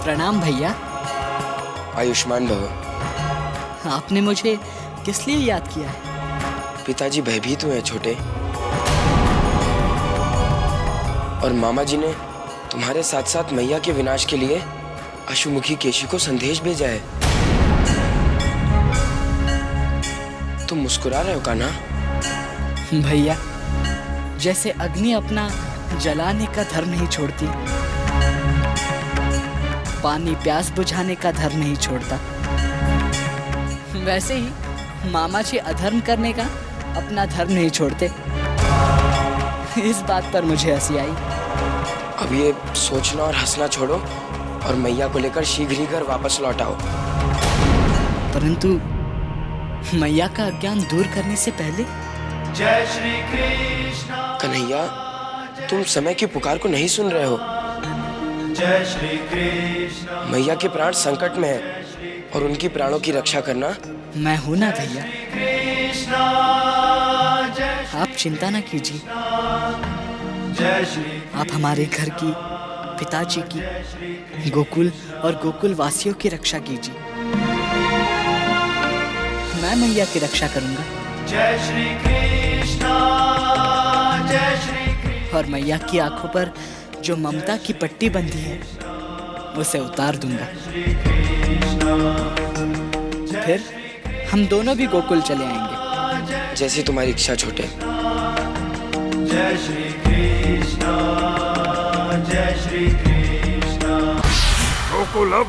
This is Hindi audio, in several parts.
प्रणाम भैया। आयुष्मान भव। आपने मुझे किस लिए याद किया है? पिताजी भयभीत हुए हैं छोटे, और मामा जी ने तुम्हारे साथ साथ मैया के विनाश के लिए अशुमुखी केशी को संदेश भेजा है। तुम मुस्कुरा रहे हो कान्हा? भैया, जैसे अग्नि अपना जलाने का धर्म नहीं छोड़ती, पानी प्यास बुझाने का धर्म नहीं छोड़ता, वैसे ही मामा जी अधर्म करने का अपना धर्म नहीं छोड़ते। इस बात पर मुझे हंसी आई। अब ये सोचना और हंसना छोड़ो और मैया को लेकर शीघ्र ही घर वापस लौट आओ। परंतु मैया का अज्ञान दूर करने से पहले। जय श्री कृष्ण। कन्हैया, तुम समय की पुकार को नहीं सुन रहे हो। जय श्री कृष्ण। मैया के प्राण संकट में है और उनकी प्राणों की रक्षा करना मैं हूं ना भैया। कृष्ण आप चिंता ना कीजिए। जय श्री। आप हमारे घर की, पिताजी की, गोकुल और गोकुल वासियों की रक्षा कीजिए। मैं मैया की रक्षा करूंगा। जय श्री कृष्ण। जय श्री कृष्ण। और मैया की आंखों पर जो ममता की पट्टी बंधी है उसे उतार दूंगा। फिर हम दोनों भी गोकुल चले आएंगे। जैसी तुम्हारी इच्छा छोटे। जय श्री कृष्ण। जय श्री कृष्ण। गोकुल अब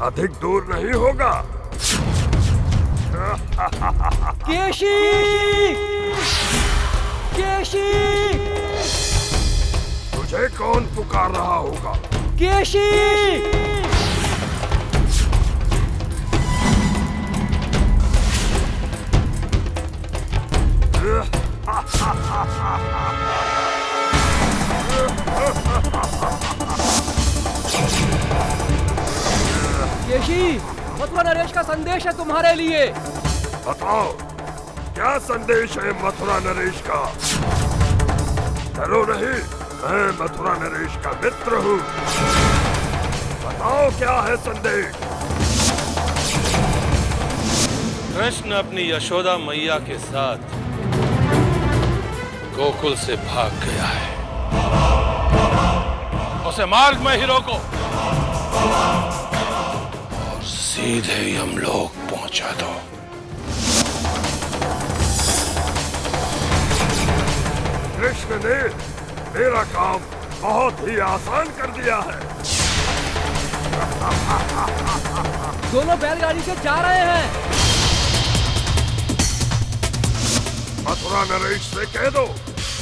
अधिक दूर नहीं होगा। केशी! केशी! तुझे कौन पुकार रहा होगा? केशी! केशी, मथुरा नरेश का संदेश है तुम्हारे लिए। बताओ, क्या संदेश है मथुरा नरेश का? डरो नहीं, मैं मथुरा नरेश का मित्र हूँ। बताओ क्या है संदेश? कृष्ण अपनी यशोदा मैया के साथ गोकुल से भाग गया है। उसे मार्ग में ही रोको और सीधे यमलोक पहुंचा दो। कृष्ण ने मेरा काम बहुत ही आसान कर दिया है। दोनों बैलगाड़ी से जा रहे हैं। मथुरा नरेश से कह दो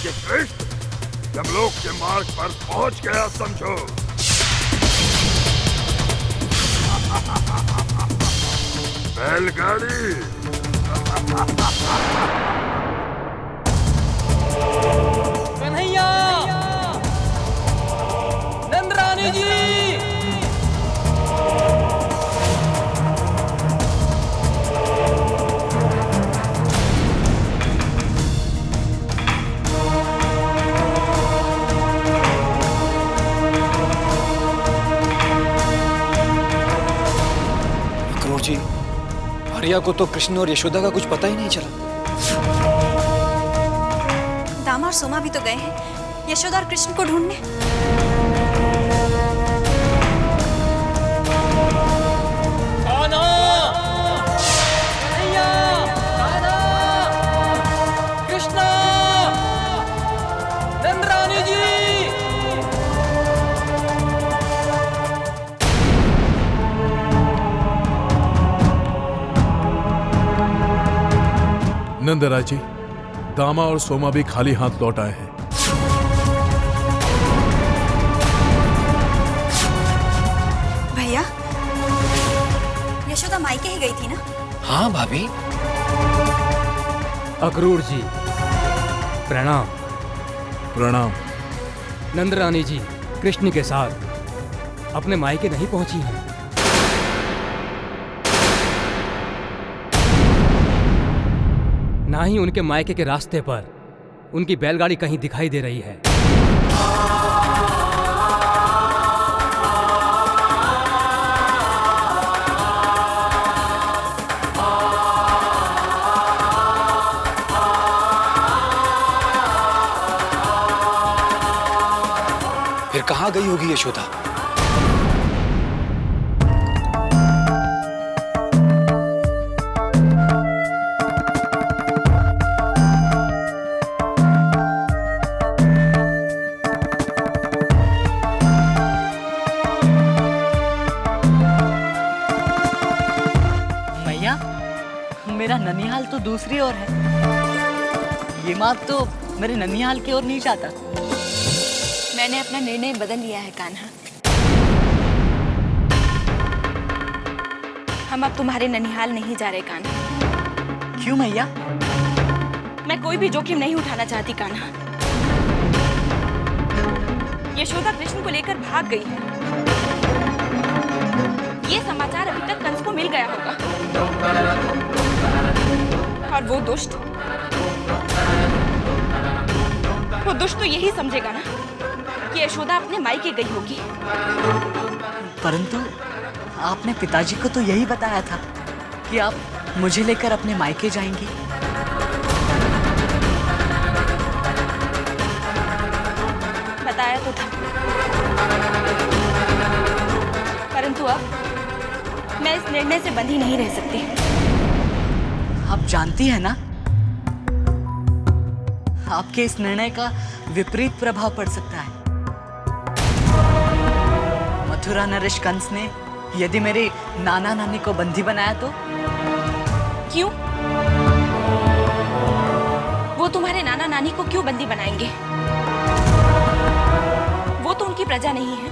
कि कृष्ण यमलोक के मार्ग पर पहुंच गया समझो। बैलगाड़ी। कन्हैया! नंदरानी जी! अक्रूर जी, आर्या को तो कृष्ण और यशोदा का कुछ पता ही नहीं चला। दामा और सोमा भी तो गए हैं यशोदा और कृष्ण को ढूंढने। कान्हा! कन्हैया! कान्हा! कृष्णा! नंदरानी जी! नंदराज जी, दामा और सोमा भी खाली हाथ लौट आए हैं। भैया, यशोदा मायके ही गई थी ना? हाँ भाभी। अक्रूर जी, प्रणाम। प्रणाम। नंदरानी जी कृष्ण के साथ अपने मायके नहीं पहुंची हैं। ना ही उनके मायके के रास्ते पर उनकी बैलगाड़ी कहीं दिखाई दे रही है। फिर कहाँ गई होगी यशोदा? मैया, मेरा ननिहाल तो दूसरी ओर है। ये मार्ग तो मेरे ननिहाल की ओर नहीं जाता। मैंने अपना निर्णय बदल लिया है कान्हा। हम अब तुम्हारे ननिहाल नहीं जा रहे कान्हा। क्यों मैया? मैं कोई भी जोखिम नहीं उठाना चाहती कान्हा। यशोदा कृष्ण को लेकर भाग गई है। ये समाचार अभी तक कंस को मिल गया होगा और वो दुष्ट तो यही समझेगा ना कि यशोदा अपने मायके गई होगी। परंतु आपने पिताजी को तो यही बताया था कि आप मुझे लेकर अपने मायके जाएंगी। बताया तो था, परंतु अब मैं इस निर्णय से बंधी नहीं रह सकती। आप जानती हैं ना, आपके इस निर्णय का विपरीत प्रभाव पड़ सकता है। मथुरा नरेश कंस ने यदि मेरे नाना नानी को बंदी बनाया तो? क्यों? वो तुम्हारे नाना नानी को क्यों बंदी बनाएंगे? वो तो उनकी प्रजा नहीं है।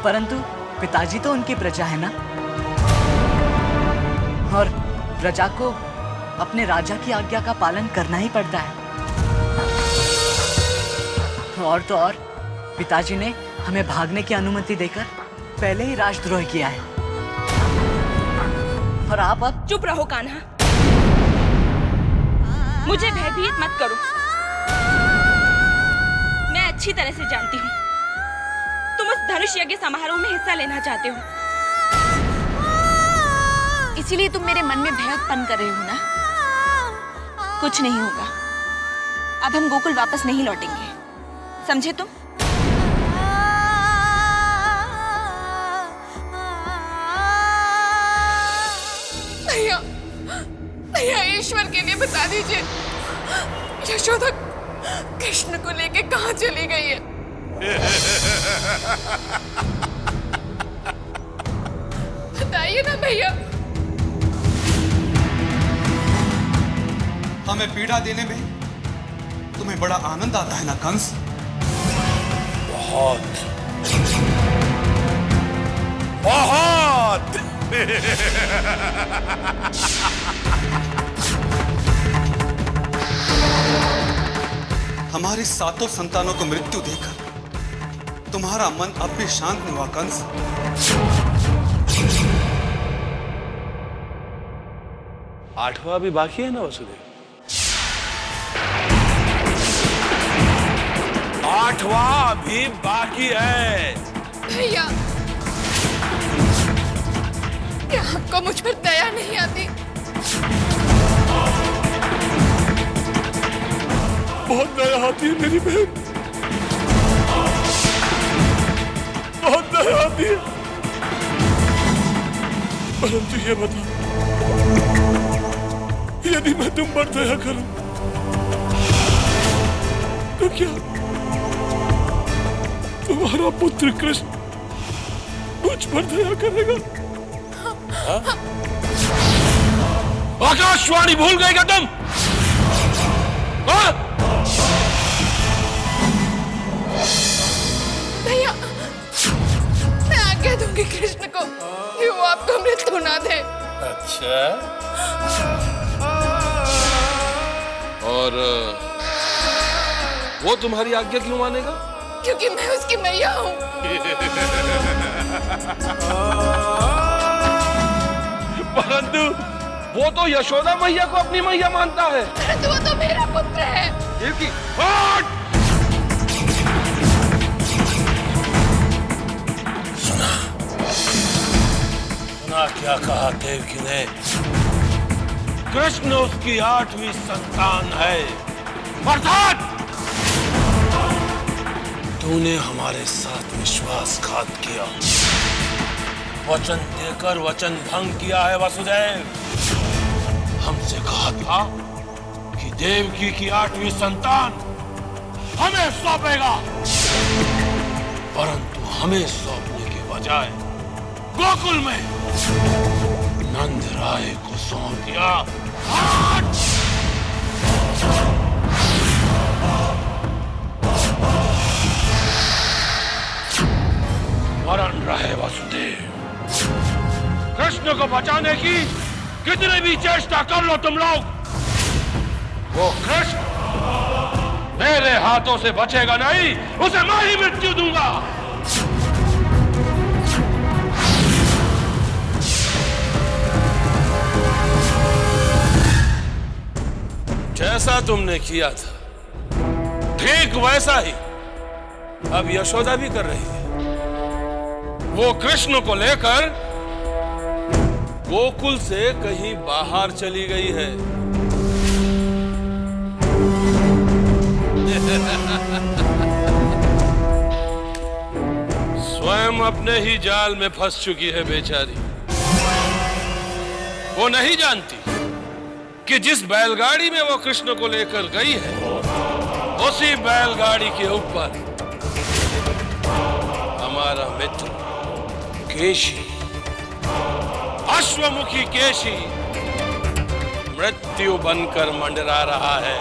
परंतु पिताजी तो उनकी प्रजा है ना, और प्रजा को अपने राजा की आज्ञा का पालन करना ही पड़ता है। और तो और पिताजी ने हमें भागने की अनुमति देकर पहले ही राजद्रोह किया है। और आप अब चुप रहो कान्हा। मुझे भयभीत मत करो। मैं अच्छी तरह से जानती हूँ तुम उस धनुष यज्ञ समारोह में हिस्सा लेना चाहते हो, इसीलिए तुम मेरे मन में भय उत्पन्न कर रहे हो ना। कुछ नहीं होगा। अब हम गोकुल वापस नहीं लौटेंगे, समझे तुम? भैया, भैया ईश्वर के लिए बता दीजिए, यशोदा कृष्ण को लेके कहाँ चली गई है? बताइए ना भैया। हमें पीड़ा देने में तुम्हें बड़ा आनंद आता है ना कंस? बहुत बहुत। हमारी सातों संतानों को मृत्यु देकर तुम्हारा मन अब भी शांत नहीं हुआ कंस? आठवां भी बाकी है ना वसुदेव? आठवां भी बाकी है। भैया, क्या आपको मुझ पर दया नहीं आती? बहुत दया आती है मेरी बहन, बहुत दया आती है। परंतु ये बता, यदि मैं तुम पर दया करूं तो क्या तुम्हारा पुत्र कृष्ण मुझ पर दया करेगा? आकाशवाणी भूल गए क्या तुम? भैया, मैं आज्ञा दूंगी कृष्ण को कि वो आपको मृत्यु ना दे। अच्छा, और वो तुम्हारी आज्ञा क्यों मानेगा? क्योंकि मैं उसकी मैया हूँ। परंतु वो तो यशोदा मैया को अपनी मैया मानता है। परंतु वो तो मेरा पुत्र है। देवकी, सुना क्या कहा देवकी ने? कृष्ण उसकी 8वीं संतान है, अर्थात तूने हमारे साथ विश्वासघात किया, वचन देकर वचन भंग किया है वसुदेव। हमसे कहा था कि देवकी की 8वीं संतान हमें सौंपेगा, परंतु हमें सौंपने के बजाय गोकुल में नंद राय को सौंप दिया। मरण रहे वसुदेव। कृष्ण को बचाने की कितनी भी चेष्टा कर लो तुम लोग, वो कृष्ण मेरे हाथों से बचेगा नहीं, उसे मैं ही मृत्यु दूंगा। जैसा तुमने किया था ठीक वैसा ही अब यशोदा भी कर रही है। वो कृष्ण को लेकर गोकुल से कहीं बाहर चली गई है। स्वयं अपने ही जाल में फंस चुकी है बेचारी। वो नहीं जानती कि जिस बैलगाड़ी में वो कृष्ण को लेकर गई है, उसी बैलगाड़ी के ऊपर हमारा मित्र केशी, अश्वमुखी केशी मृत्यु बनकर मंडरा रहा है।